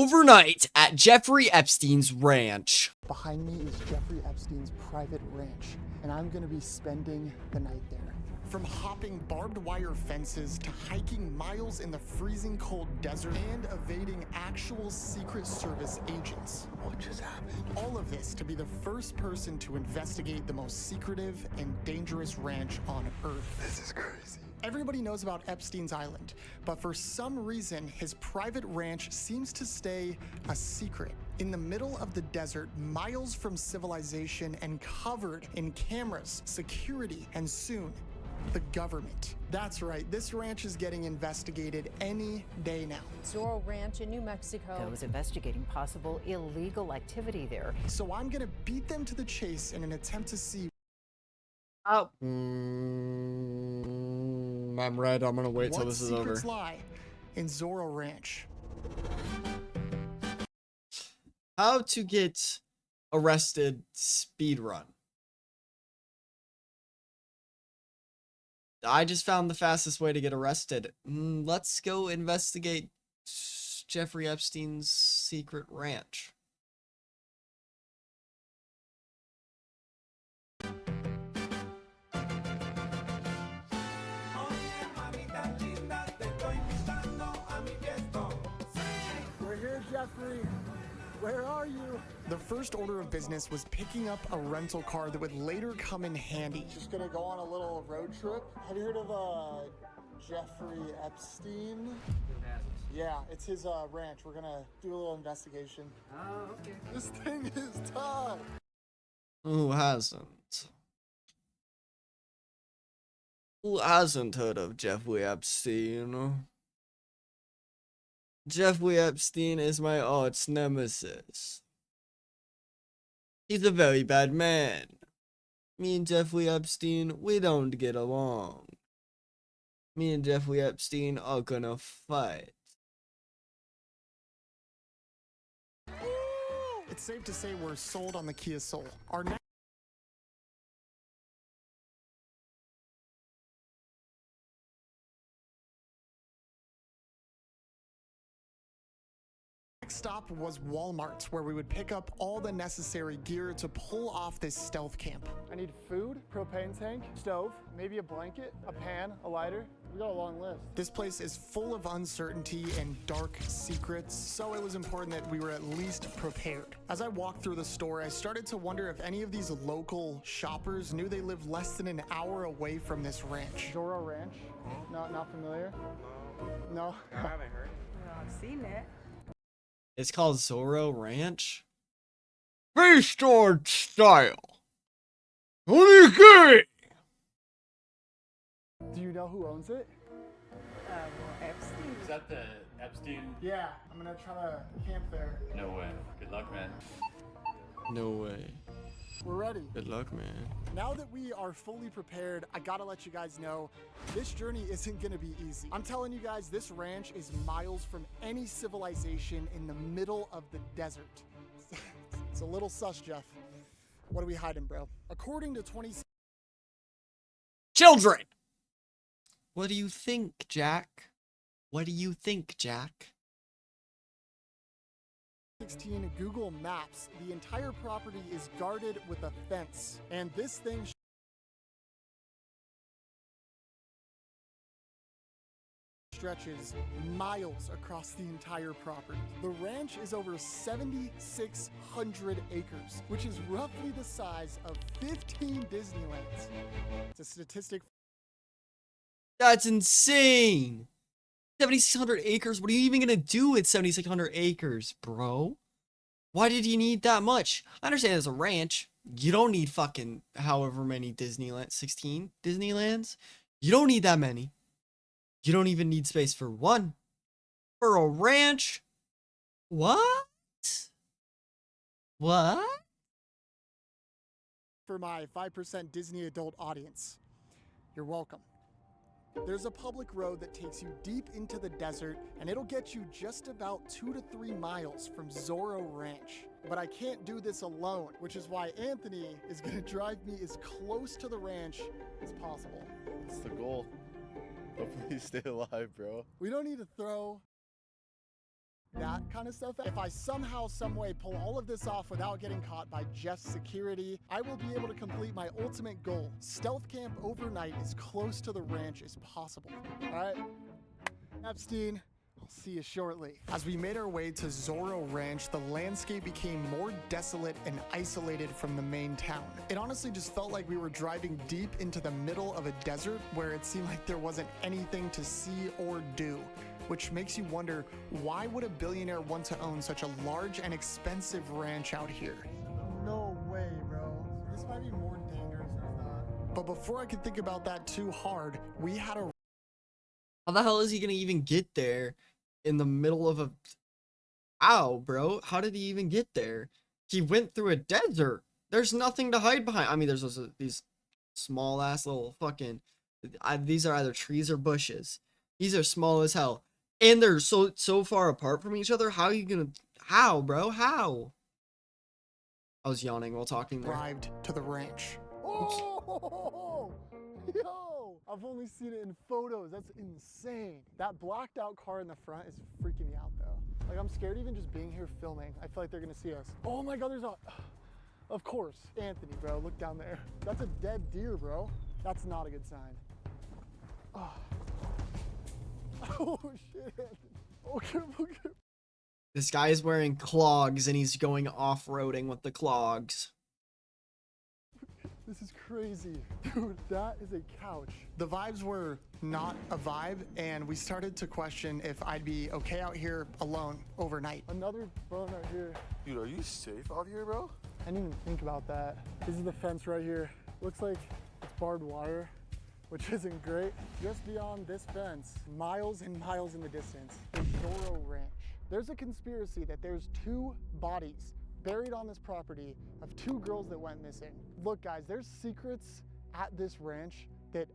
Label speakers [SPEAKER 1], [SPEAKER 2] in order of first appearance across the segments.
[SPEAKER 1] overnight at Jeffrey Epstein's ranch.
[SPEAKER 2] Behind me is Jeffrey Epstein's private ranch, and I'm gonna be spending the night there. From hopping barbed wire fences to hiking miles in the freezing cold desert and evading actual Secret Service agents.
[SPEAKER 3] What just happened?
[SPEAKER 2] All of this to be the first person to investigate the most secretive and dangerous ranch on Earth.
[SPEAKER 3] This is crazy.
[SPEAKER 2] Everybody knows about Epstein's Island, but for some reason, his private ranch seems to stay a secret. In the middle of the desert, miles from civilization and covered in cameras, security, and soon, the government. That's right, this ranch is getting investigated any day now.
[SPEAKER 4] Zorro Ranch in New Mexico
[SPEAKER 5] was investigating possible illegal activity there.
[SPEAKER 2] So I'm gonna beat them to the chase in an attempt to see.
[SPEAKER 1] Oh. I'm red. I'm gonna wait till this is over.
[SPEAKER 2] What secrets lie in Zorro Ranch?
[SPEAKER 1] How to get arrested speed run. I just found the fastest way to get arrested. Let's go investigate Jeffrey Epstein's secret ranch.
[SPEAKER 2] We're here, Jeffrey. Where are you? The first order of business was picking up a rental car that would later come in handy. Just gonna go on a little road trip. Have you heard of Jeffrey Epstein? Yeah, it's his ranch. We're gonna do a little investigation.
[SPEAKER 3] Oh, okay.
[SPEAKER 2] This thing is tough.
[SPEAKER 1] Who hasn't? Who hasn't heard of Jeffrey Epstein? Jeffrey Epstein is my arch nemesis. He's a very bad man. Me and Jeffrey Epstein, we don't get along. Me and Jeffrey Epstein are gonna fight.
[SPEAKER 2] It's safe to say we're sold on the Kia Soul. Our next stop was Walmart, where we would pick up all the necessary gear to pull off this stealth camp. I need food, propane tank, stove, maybe a blanket, a pan, a lighter. We got a long list. This place is full of uncertainty and dark secrets, so it was important that we were at least prepared. As I walked through the store, I started to wonder if any of these local shoppers knew they lived less than an hour away from this ranch. Zorro Ranch? Not familiar? No.
[SPEAKER 3] I haven't heard.
[SPEAKER 4] No, I've seen it.
[SPEAKER 1] It's called Zorro Ranch. Feast-on style. Okay.
[SPEAKER 2] Do you know who owns it?
[SPEAKER 4] Epstein.
[SPEAKER 3] Is that the Epstein?
[SPEAKER 2] Yeah, I'm gonna try to camp there.
[SPEAKER 3] No way. Good luck, man.
[SPEAKER 1] No way.
[SPEAKER 2] We're ready.
[SPEAKER 1] Good luck, man.
[SPEAKER 2] Now that we are fully prepared, I gotta let you guys know, this journey isn't gonna be easy. I'm telling you guys, this ranch is miles from any civilization in the middle of the desert. It's a little sus, Jeff. What are we hiding, bro? According to 20...
[SPEAKER 1] Children! What do you think, Jack? What do you think, Jack?
[SPEAKER 2] 2016 Google Maps, the entire property is guarded with a fence. And this thing stretches miles across the entire property. The ranch is over 7,600 acres, which is roughly the size of 15 Disneylands. It's a statistic.
[SPEAKER 1] That's insane! 7,600 acres? What are you even gonna do with 7,600 acres, bro? Why did you need that much? I understand it's a ranch. You don't need fucking however many Disneyland, 16 Disneylands. You don't need that many. You don't even need space for one. For a ranch? What? What?
[SPEAKER 2] For my 5% Disney adult audience, you're welcome. There's a public road that takes you deep into the desert, and it'll get you just about 2 to 3 miles from Zorro Ranch. But I can't do this alone, which is why Anthony is gonna drive me as close to the ranch as possible.
[SPEAKER 3] That's the goal. Hopefully you stay alive, bro.
[SPEAKER 2] We don't need to throw that kind of stuff. If I somehow, some way pull all of this off without getting caught by Jeff's security, I will be able to complete my ultimate goal. Stealth camp overnight as close to the ranch as possible. All right, Epstein, I'll see you shortly. As we made our way to Zorro Ranch, the landscape became more desolate and isolated from the main town. It honestly just felt like we were driving deep into the middle of a desert where it seemed like there wasn't anything to see or do, which makes you wonder, why would a billionaire want to own such a large and expensive ranch out here? No way, bro. This might be more dangerous than I thought. But before I could think about that too hard, we had a...
[SPEAKER 1] How the hell is he gonna even get there in the middle of a... Ow, bro. How did he even get there? He went through a desert. There's nothing to hide behind. I mean, there's these small ass little fucking... these are either trees or bushes. These are small as hell. And they're so far apart from each other. How are you gonna... How, bro? How? I was yawning while talking there.
[SPEAKER 2] Arrived to the ranch. Oh, yo! I've only seen it in photos. That's insane. That blacked out car in the front is freaking me out though. Like, I'm scared even just being here filming. I feel like they're gonna see us. Oh my God, there's a... Of course, Anthony, bro. Look down there. That's a dead deer, bro. That's not a good sign. Oh, oh shit, Anthony. Okay, okay.
[SPEAKER 1] This guy is wearing clogs and he's going off-roading with the clogs.
[SPEAKER 2] This is crazy. Dude, that is a couch. The vibes were not a vibe, and we started to question if I'd be okay out here alone overnight. Another phone right here.
[SPEAKER 6] Dude, are you safe out here, bro?
[SPEAKER 2] I didn't even think about that. This is the fence right here. Looks like it's barbed wire, which isn't great. Just beyond this fence, miles and miles in the distance, is Zorro Ranch. There's a conspiracy that there's 2 bodies buried on this property of 2 girls that went missing. Look, guys, there's secrets at this ranch that...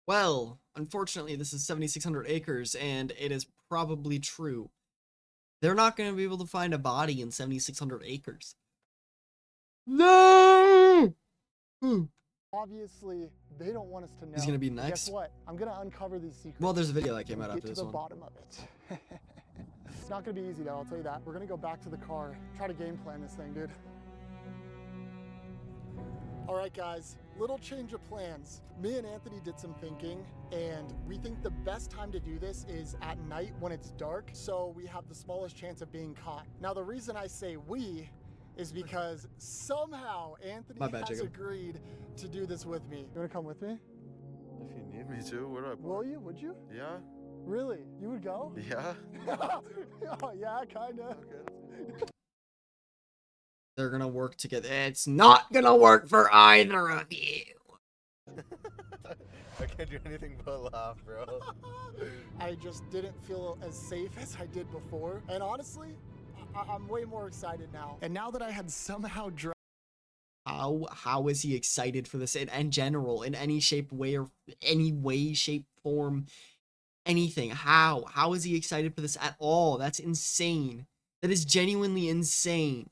[SPEAKER 1] Well, unfortunately, this is 7,600 acres, and it is probably true. They're not going to be able to find a body in 7,600 acres. No!
[SPEAKER 2] Obviously, they don't want us to know.
[SPEAKER 1] He's going to be next?
[SPEAKER 2] Guess what? I'm going to uncover these secrets.
[SPEAKER 1] Well, there's a video that came out
[SPEAKER 2] Get
[SPEAKER 1] after
[SPEAKER 2] to
[SPEAKER 1] this
[SPEAKER 2] the
[SPEAKER 1] one.
[SPEAKER 2] bottom of it. It's not gonna be easy though, I'll tell you that. We're gonna go back to the car, try to game plan this thing, dude. All right, guys, little change of plans. Me and Anthony did some thinking, and we think the best time to do this is at night when it's dark, so we have the smallest chance of being caught. Now, the reason I say we is because somehow Anthony
[SPEAKER 1] My bad,
[SPEAKER 2] has
[SPEAKER 1] Jacob.
[SPEAKER 2] agreed to do this with me. You wanna come with me?
[SPEAKER 6] If you need me to, what up?
[SPEAKER 2] Will you? Would you?
[SPEAKER 6] Yeah?
[SPEAKER 2] Really? You would go?
[SPEAKER 6] Yeah?
[SPEAKER 2] Oh, yeah, kinda.
[SPEAKER 6] Okay.
[SPEAKER 1] They're going to work together. It's not going to work for either of you.
[SPEAKER 6] I can't do anything but laugh, bro.
[SPEAKER 2] I just didn't feel as safe as I did before. And honestly, I'm way more excited now. And now that I had somehow
[SPEAKER 1] How is he excited for this in general, in any shape, way, or any way, shape, form, anything? How is he excited for this at all? That's insane. That is genuinely insane.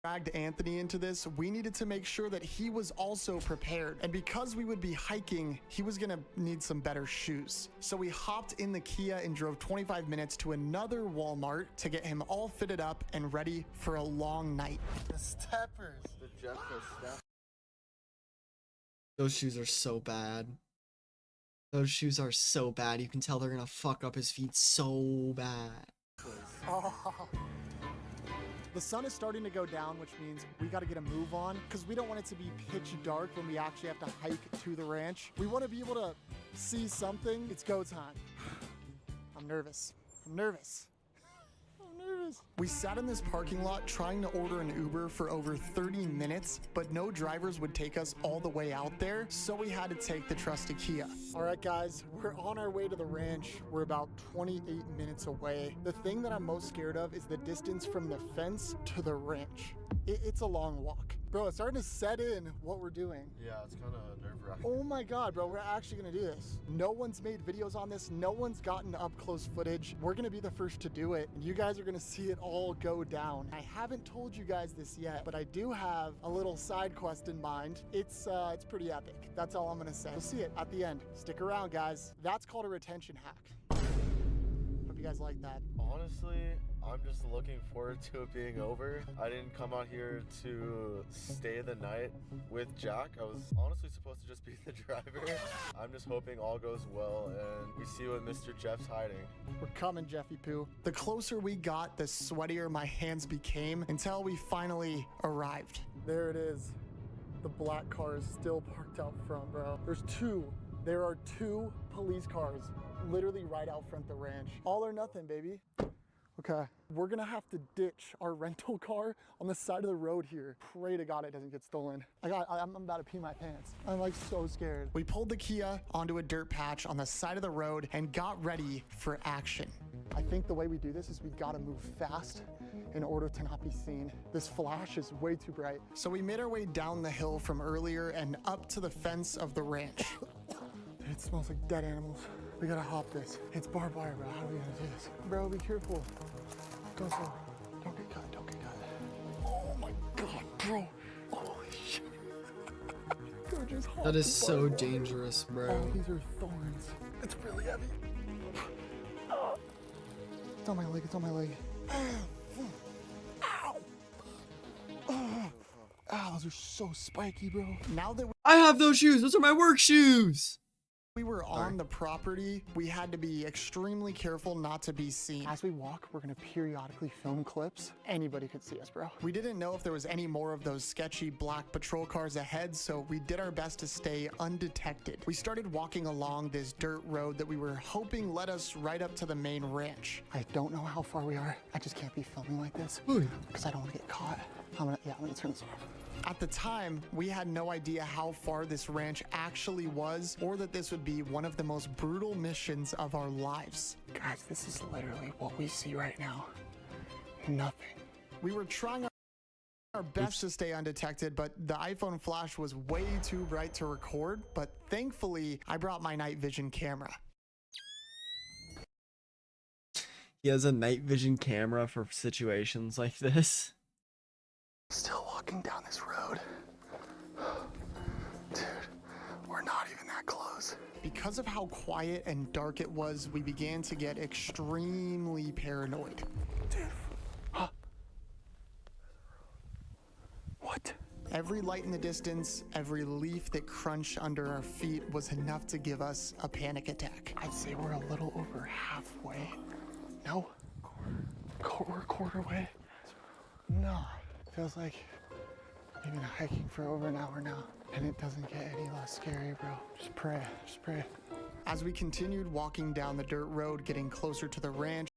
[SPEAKER 2] dragged Anthony into this, we needed to make sure that he was also prepared. And because we would be hiking, he was gonna need some better shoes. So we hopped in the Kia and drove 25 minutes to another Walmart to get him all fitted up and ready for a long night. The steppers.
[SPEAKER 6] The Jeffery stuff.
[SPEAKER 1] Those shoes are so bad. Those shoes are so bad. You can tell they're gonna fuck up his feet so bad.
[SPEAKER 2] Oh. The sun is starting to go down, which means we got to get a move on because we don't want it to be pitch dark when we actually have to hike to the ranch. We want to be able to see something. It's go time. I'm nervous. I'm nervous. We sat in this parking lot trying to order an Uber for over 30 minutes, but no drivers would take us all the way out there, so we had to take the trusty Kia. All right, guys, we're on our way to the ranch. We're about 28 minutes away. The thing that I'm most scared of is the distance from the fence to the ranch. It's a long walk. Bro, it's starting to set in what we're doing.
[SPEAKER 6] Yeah, it's kind of nerve-wracking.
[SPEAKER 2] Oh my God, bro, we're actually gonna do this. No one's made videos on this. No one's gotten up close footage. We're gonna be the first to do it. And you guys are gonna see it all go down. I haven't told you guys this yet, but I do have a little side quest in mind. It's pretty epic. That's all I'm gonna say. You'll see it at the end. Stick around, guys. That's called a retention hack. Hope you you guys like that?
[SPEAKER 6] Honestly, I'm just looking forward to it being over. I didn't come out here to stay the night with Jack. I was honestly supposed to just be the driver. I'm just hoping all goes well and we see what Mr. Jeff's hiding.
[SPEAKER 2] We're coming, Jeffy Poo. The closer we got, the sweatier my hands became until we finally arrived. There it is. The black car is still parked out front, bro. There are two police cars literally right out front the ranch. All or nothing, baby. Okay, we're gonna have to ditch our rental car on the side of the road here. Pray to God it doesn't get stolen. I'm about to pee my pants. I'm like so scared. We pulled the Kia onto a dirt patch on the side of the road and got ready for action. I think the way we do this is we gotta move fast in order to not be seen. This flash is way too bright. So we made our way down the hill from earlier and up to the fence of the ranch. It smells like dead animals. We gotta hop this. It's barbed wire, bro. How are we gonna do this? Bro, be careful. Go slow. Don't get cut, don't get cut. Oh my God, bro. Holy shit. Bro, just hop
[SPEAKER 1] That is
[SPEAKER 2] the
[SPEAKER 1] so
[SPEAKER 2] barbed wire.
[SPEAKER 1] dangerous, bro.
[SPEAKER 2] Oh, these are thorns. It's really heavy. It's on my leg, it's on my leg. Ow. Ow, those are so spiky, bro. Now that
[SPEAKER 1] I have those shoes. Those are my work shoes.
[SPEAKER 2] we were on the property, we had to be extremely careful not to be seen. As we walk, we're gonna periodically film clips. Anybody could see us, bro. We didn't know if there was any more of those sketchy black patrol cars ahead, so we did our best to stay undetected. We started walking along this dirt road that we were hoping led us right up to the main ranch. I don't know how far we are. I just can't be filming like this because I don't want to get caught. I'm gonna turn this off. At the time, we had no idea how far this ranch actually was, or that this would be one of the most brutal missions of our lives. Guys, this is literally what we see right now. Nothing. We were trying our best to stay undetected, but the iPhone flash was way too bright to record, but thankfully, I brought my night vision camera.
[SPEAKER 1] He has a night vision camera for situations like this.
[SPEAKER 2] Still walking down this road. Dude, we're not even that close. Because of how quiet and dark it was, we began to get extremely paranoid. Dude. Huh? What? Every light in the distance, every leaf that crunched under our feet was enough to give us a panic attack. I'd say we're a little over halfway. No? We're a quarter way? No. Feels like we've been hiking for over an hour now, and it doesn't get any less scary, bro. Just pray, just pray. As we continued walking down the dirt road, getting closer to the ranch.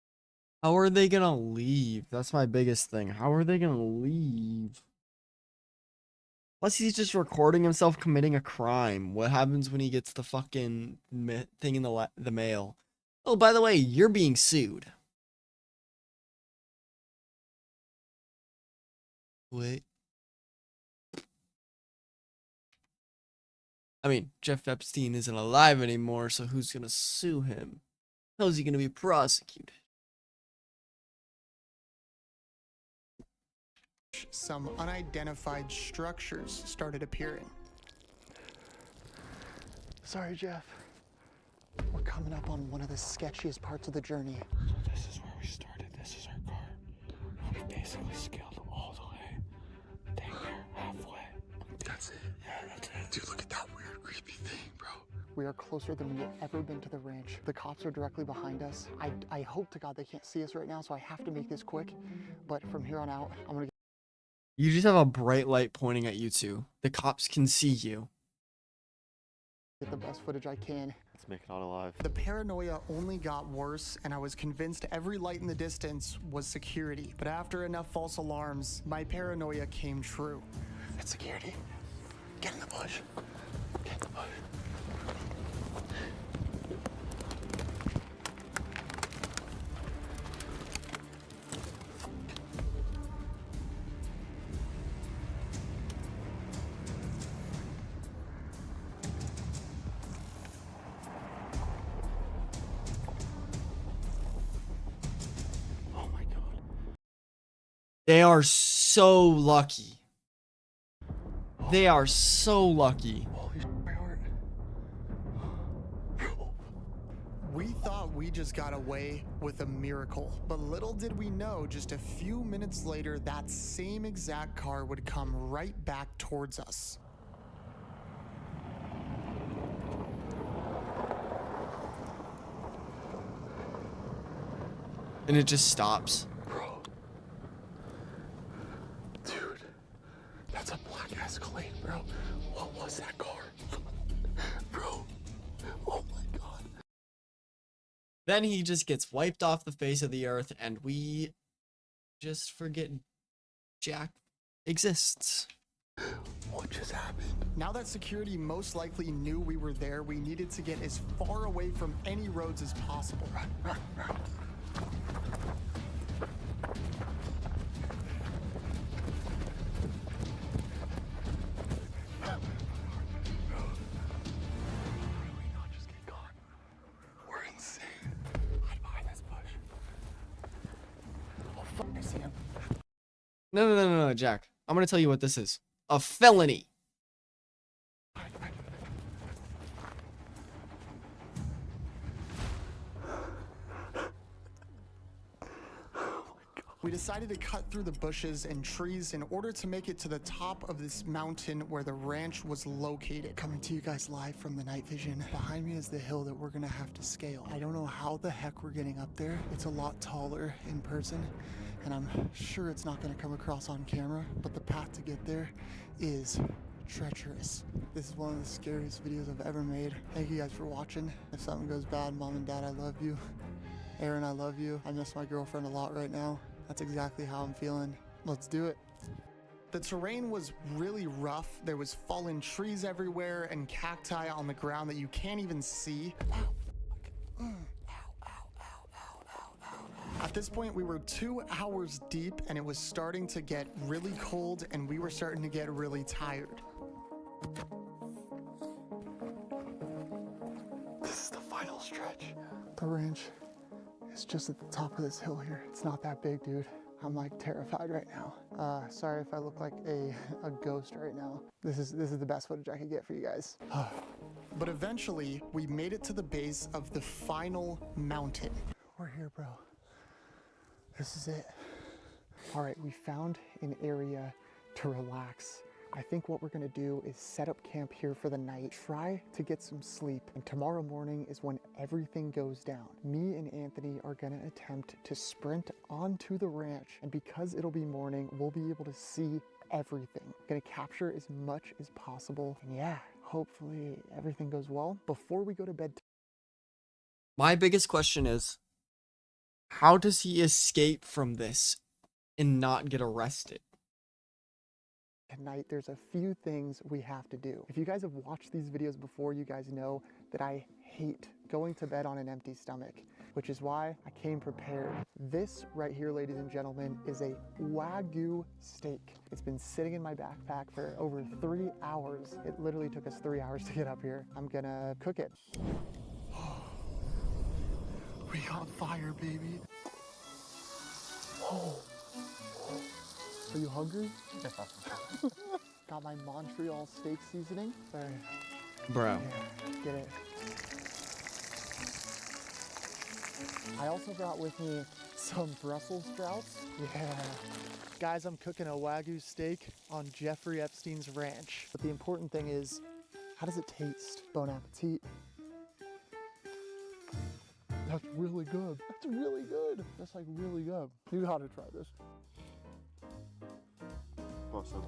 [SPEAKER 1] How are they gonna leave? That's my biggest thing. How are they gonna leave? Plus, he's just recording himself committing a crime. What happens when he gets the fucking thing in the mail? Oh, by the way, you're being sued. Wait. I mean, Jeff Epstein isn't alive anymore, so who's gonna sue him? How's he gonna be prosecuted?
[SPEAKER 2] Some unidentified structures started appearing. Sorry, Jeff. We're coming up on one of the sketchiest parts of the journey.
[SPEAKER 7] So this is where we started. This is our car. We basically scaled all the way. Dang near halfway.
[SPEAKER 2] That's it.
[SPEAKER 7] Yeah, that's it.
[SPEAKER 2] Dude, look at that weird, creepy thing, bro. We are closer than we've ever been to the ranch. The cops are directly behind us. I hope to God they can't see us right now, so I have to make this quick. But from here on out, I'm gonna
[SPEAKER 1] You just have a bright light pointing at you two. The cops can see you.
[SPEAKER 2] get the best footage I can.
[SPEAKER 6] Let's make it out alive.
[SPEAKER 2] The paranoia only got worse, and I was convinced every light in the distance was security. But after enough false alarms, my paranoia came true. It's security. Get in the bush. Get in the bush.
[SPEAKER 7] Oh my god.
[SPEAKER 1] They are so lucky. They are so lucky.
[SPEAKER 2] Holy shit, my heart. We thought we just got away with a miracle. But little did we know, just a few minutes later, that same exact car would come right back towards us.
[SPEAKER 1] And it just stops.
[SPEAKER 7] Bro. Dude. That's a black Escalade, bro. What was that car? Bro. Oh my god.
[SPEAKER 1] Then he just gets wiped off the face of the earth, and we just forget Jack exists.
[SPEAKER 7] What just happened?
[SPEAKER 2] Now that security most likely knew we were there, we needed to get as far away from any roads as possible.
[SPEAKER 7] Run.
[SPEAKER 1] No, Jack. I'm gonna tell you what this is. A felony.
[SPEAKER 2] We decided to cut through the bushes and trees in order to make it to the top of this mountain where the ranch was located. Coming to you guys live from the night vision. Behind me is the hill that we're gonna have to scale. I don't know how the heck we're getting up there. It's a lot taller in person, and I'm sure it's not gonna come across on camera, but the path to get there is treacherous. This is one of the scariest videos I've ever made. Thank you guys for watching. If something goes bad, Mom and Dad, I love you. Aaron, I love you. I miss my girlfriend a lot right now. That's exactly how I'm feeling. Let's do it. The terrain was really rough. There was fallen trees everywhere and cacti on the ground that you can't even see. At this point, we were 2 hours deep and it was starting to get really cold and we were starting to get really tired.
[SPEAKER 7] This is the final stretch.
[SPEAKER 2] The ranch is just at the top of this hill here. It's not that big, dude. I'm like terrified right now. Sorry if I look like a ghost right now. This is the best footage I could get for you guys. But eventually, we made it to the base of the final mountain. We're here, bro. This is it. All right, we found an area to relax. I think what we're gonna do is set up camp here for the night, try to get some sleep, and tomorrow morning is when everything goes down. Me and Anthony are gonna attempt to sprint onto the ranch, and because it'll be morning, we'll be able to see everything. Gonna capture as much as possible, and yeah, hopefully everything goes well. Before we go to bed
[SPEAKER 1] My biggest question is, how does he escape from this and not get arrested?
[SPEAKER 2] tonight, there's a few things we have to do. If you guys have watched these videos before, you guys know that I hate going to bed on an empty stomach, which is why I came prepared. This right here, ladies and gentlemen, is a Wagyu steak. It's been sitting in my backpack for over 3 hours. It literally took us 3 hours to get up here. I'm gonna cook it. We on fire, baby. Oh. Are you hungry? Got my Montreal steak seasoning. Sorry.
[SPEAKER 1] Bro.
[SPEAKER 2] Yeah, get it. I also brought with me some Brussels sprouts. Yeah. Guys, I'm cooking a Wagyu steak on Jeffrey Epstein's ranch. But the important thing is, how does it taste? Bon appetit. That's really good. That's really good. That's like really good. You gotta try this.
[SPEAKER 6] Awesome.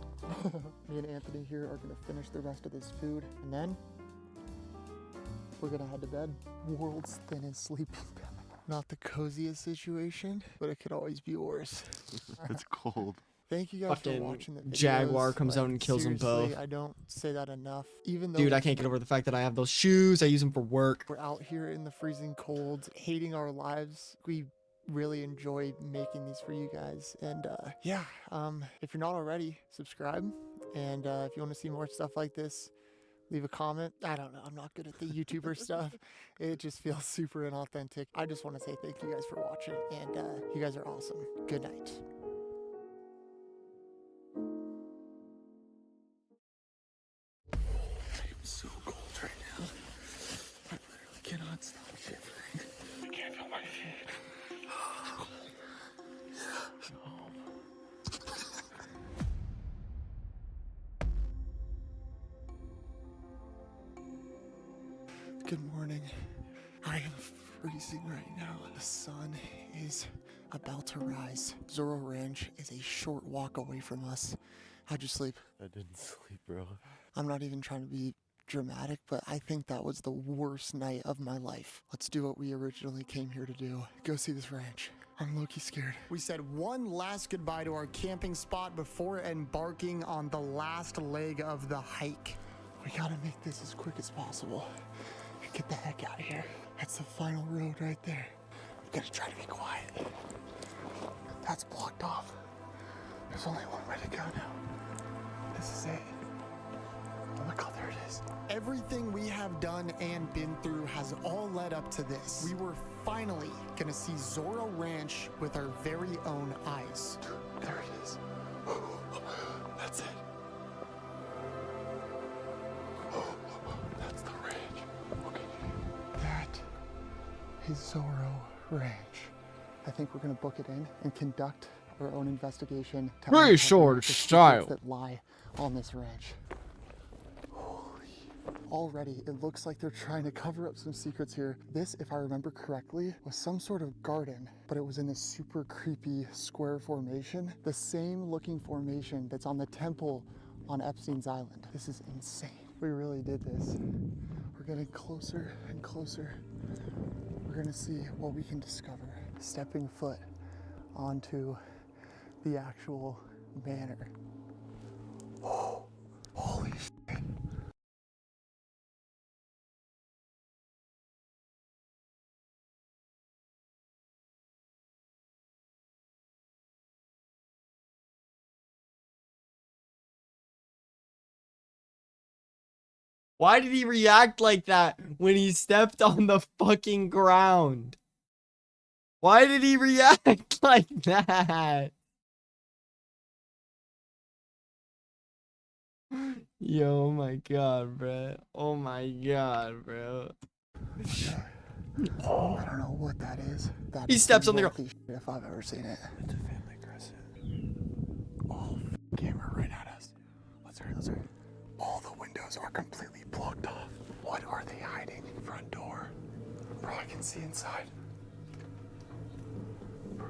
[SPEAKER 2] Me and Anthony here are gonna finish the rest of this food, and then we're gonna head to bed. World's thinnest sleeping bag. Not the coziest situation, but it could always be worse.
[SPEAKER 6] It's cold.
[SPEAKER 2] Thank you guys for
[SPEAKER 1] Fucking
[SPEAKER 2] watching the videos.
[SPEAKER 1] Jaguar comes out and kills them
[SPEAKER 2] seriously,
[SPEAKER 1] both.
[SPEAKER 2] I don't say that enough. Even though
[SPEAKER 1] Dude, I can't get over the fact that I have those shoes. I use them for work.
[SPEAKER 2] we're out here in the freezing cold, hating our lives, we really enjoy making these for you guys. And yeah, if you're not already, subscribe. And if you want to see more stuff like this, leave a comment. I don't know, I'm not good at the YouTuber stuff. It just feels super inauthentic. I just want to say thank you guys for watching, and you guys are awesome. Good night.
[SPEAKER 7] I'm so cold right now. I literally cannot stop shivering.
[SPEAKER 2] Good morning. I am freezing right now. The sun is about to rise. Zorro Ranch is a short walk away from us. How'd you sleep?
[SPEAKER 6] I didn't sleep, bro.
[SPEAKER 2] I'm not even trying to be dramatic, but I think that was the worst night of my life. Let's do what we originally came here to do. Go see this ranch. I'm low-key scared. We said one last goodbye to our camping spot before embarking on the last leg of the hike. We gotta make this as quick as possible. Get the heck out of here. That's the final road right there. We gotta try to be quiet. That's blocked off. There's only one way to go now. This is it. Oh, look how there it is. Everything we have done and been through has all led up to this. We were finally gonna see Zorro Ranch with our very own eyes. There it is. That's it. That's the ranch. Okay. That is Zorro Ranch. I think we're gonna book it in and conduct our own investigation to
[SPEAKER 1] Very
[SPEAKER 2] uncover
[SPEAKER 1] short
[SPEAKER 2] the secrets
[SPEAKER 1] style.
[SPEAKER 2] that lie on this ranch. Already, it looks like they're trying to cover up some secrets here. This, if I remember correctly, was some sort of garden, but it was in this super creepy square formation. The same looking formation that's on the temple on Epstein's Island. This is insane. We really did this. We're getting closer and closer. We're gonna see what we can discover. Stepping foot onto the actual manor. Oh, holy shit.
[SPEAKER 1] Why did he react like that when he stepped on the fucking ground? Why did he react like that? Yo, oh my god, bro. Oh my god, bro.
[SPEAKER 2] Oh, I don't know what that is. That
[SPEAKER 1] He
[SPEAKER 2] is
[SPEAKER 1] steps
[SPEAKER 2] some
[SPEAKER 1] on the ground.
[SPEAKER 2] wealthy shit if I've ever seen it.
[SPEAKER 6] It's a family crescent.
[SPEAKER 2] Oh, camera right at us. Let's hurry, let's hurry. All the windows are completely blocked off. What are they hiding? Front door. Bro, I can see inside. Bro,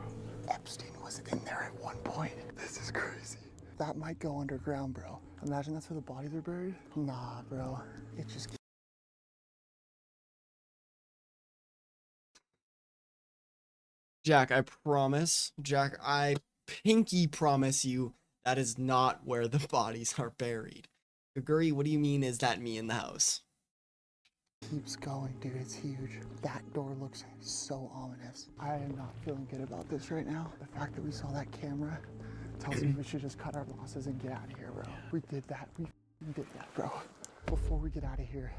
[SPEAKER 2] Epstein was in there at one point. This is crazy. That might go underground, bro. Imagine that's where the bodies are buried. Nah, bro. It just
[SPEAKER 1] Jack, I promise. Jack, I pinky promise you that is not where the bodies are buried. Guri, what do you mean is that me in the house?
[SPEAKER 2] keeps going, dude. It's huge. That door looks so ominous. I am not feeling good about this right now. The fact that we saw that camera tells me we should just cut our losses and get out of here, bro. We did that. We did that, bro. Before we get out of here,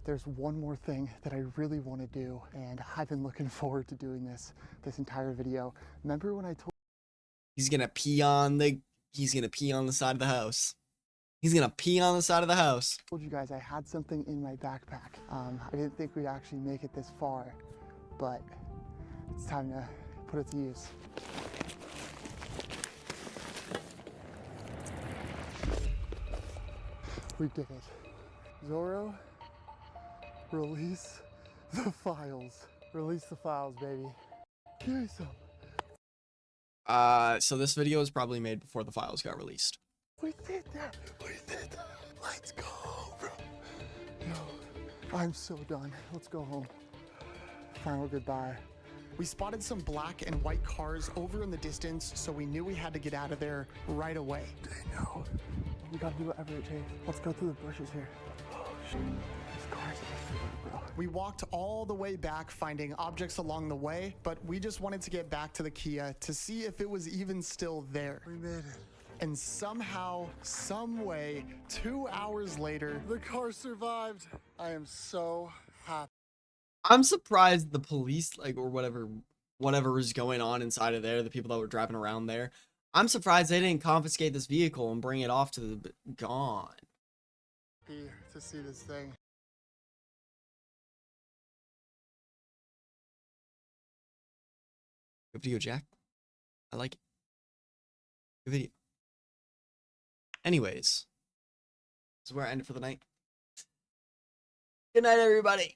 [SPEAKER 2] there's one more thing that I really want to do, and I've been looking forward to doing this entire video. Remember when I told
[SPEAKER 1] He's gonna pee on the side of the house. He's gonna pee on the side of the house.
[SPEAKER 2] you guys I had something in my backpack? I didn't think we'd actually make it this far, but it's time to put it to use. We did it. Zorro, release the files. Release the files, baby. Give me some.
[SPEAKER 1] So this video was probably made before the files got released.
[SPEAKER 2] We did that. We did that. Let's go, bro. Yo, I'm so done. Let's go home. Final goodbye. We spotted some black and white cars over in the distance, so we knew we had to get out of there right away. They know. We gotta do whatever it takes. Let's go through the bushes here. Oh, shit. There's cars everywhere, bro. We walked all the way back, finding objects along the way, but we just wanted to get back to the Kia to see if it was even still there. We made it. And somehow, some way, 2 hours later, the car survived. I am so happy.
[SPEAKER 1] I'm surprised the police, or whatever is going on inside of there, the people that were driving around there, I'm surprised they didn't confiscate this vehicle and bring it off to the gone.
[SPEAKER 2] To see this thing.
[SPEAKER 1] Good video, Jack. I like it. Good video. Anyways, this is where I end it for the night. Good night, everybody.